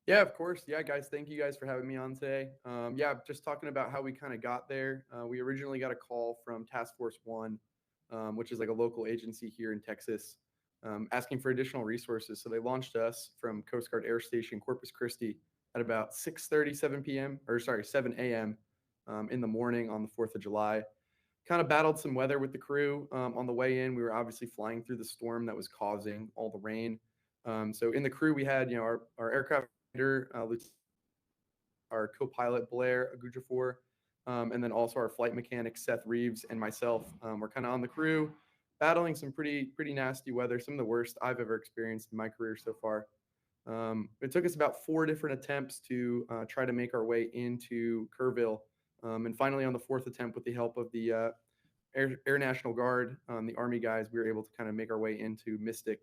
Yeah, of course. Yeah, guys, thank you guys for having me on today. Yeah, just talking about how we kind of got there. We originally got a call from Task Force One, which is like a local agency here in Texas, asking for additional resources. So they launched us from Coast Guard Air Station Corpus Christi at about 6:37 p.m. or sorry, 7 a.m. In the morning on the 4th of July. Kind of battled some weather with the crew on the way in. We were obviously flying through the storm that was causing all the rain. So in the crew, we had our aircraft leader, our co-pilot Blair Agujafor, and then also our flight mechanic Seth Reeves and myself. We're kind of on the crew, battling some pretty nasty weather, some of the worst I've ever experienced in my career so far. It took us about 4 different attempts to try to make our way into Kerrville, and finally on the fourth attempt, with the help of the Air National Guard, the Army guys, we were able to kind of make our way into Mystic.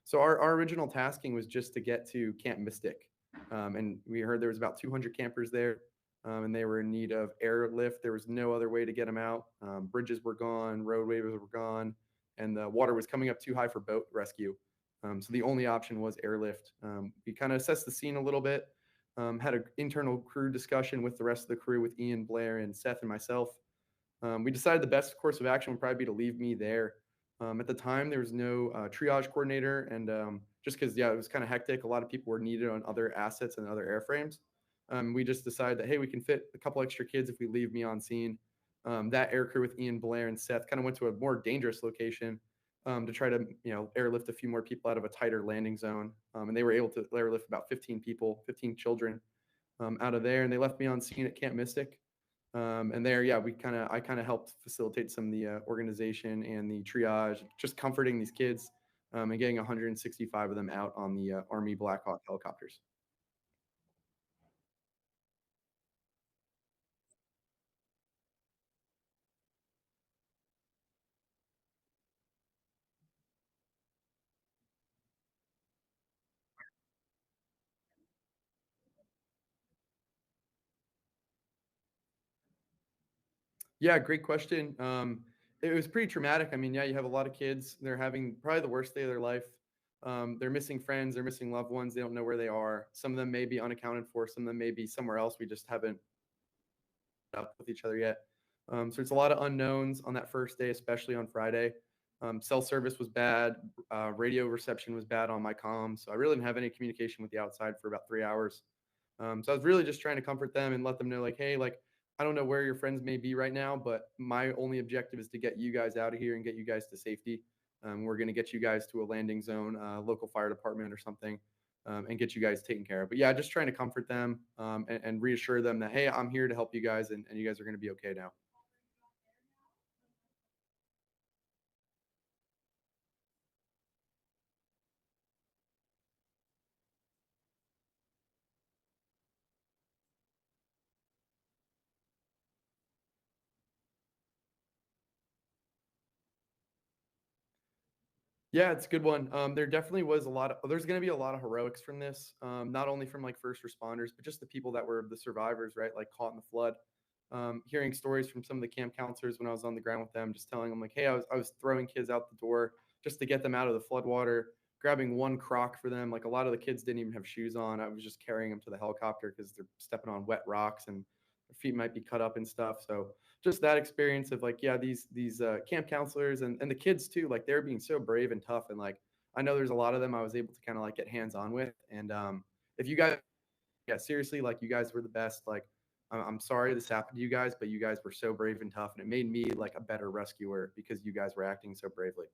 So our original tasking was just to get to Camp Mystic, and we heard there was about 200 campers there, and they were in need of airlift. There was no other way to get them out. Bridges were gone, roadways were gone, and the water was coming up too high for boat rescue. So the only option was airlift. We kind of assessed the scene a little bit, had an internal crew discussion with the rest of the crew, with Ian, Blair, and Seth and myself. We decided the best course of action would probably be to leave me there. At the time, there was no triage coordinator, and just because, yeah, it was kind of hectic. A lot of people were needed on other assets and other airframes. We just decided that, hey, we can fit a couple extra kids if we leave me on scene. That aircrew with Ian, Blair, and Seth kind of went to a more dangerous location to try to, airlift a few more people out of a tighter landing zone. And they were able to airlift about 15 people, 15 children out of there, and they left me on scene at Camp Mystic. And there, yeah, I kind of helped facilitate some of the organization and the triage, just comforting these kids, and getting 165 of them out on the Army Black Hawk helicopters. Yeah, great question. It was pretty traumatic. I mean, yeah, you have a lot of kids. They're having probably the worst day of their life. They're missing friends. They're missing loved ones. They don't know where they are. Some of them may be unaccounted for. Some of them may be somewhere else. We just haven't up with each other yet. So it's a lot of unknowns on that first day, especially on Friday. Cell service was bad. Radio reception was bad on my comm. So I really didn't have any communication with the outside for about 3 hours. So I was really just trying to comfort them and let them know, like, hey, like, I don't know where your friends may be right now, but my only objective is to get you guys out of here and get you guys to safety. We're going to get you guys to a landing zone, local fire department or something, and get you guys taken care of. But yeah, just trying to comfort them, and reassure them that, hey, I'm here to help you guys, and you guys are going to be okay now. Yeah, it's a good one. There definitely was a lot of, there's going to be a lot of heroics from this, not only from like first responders, but just the people that were the survivors, right? Like caught in the flood. Hearing stories from some of the camp counselors when I was on the ground with them, just telling them like, hey, I was throwing kids out the door just to get them out of the flood water, grabbing one crock for them. Like a lot of the kids didn't even have shoes on. I was just carrying them to the helicopter because they're stepping on wet rocks and their feet might be cut up and stuff. So just that experience of like, yeah, these camp counselors and the kids too, like they're being so brave and tough. And like, I know there's a lot of them I was able to kind of like get hands on with. And if you guys, yeah, seriously, like you guys were the best. Like, I'm sorry this happened to you guys, but you guys were so brave and tough, and it made me like a better rescuer because you guys were acting so bravely.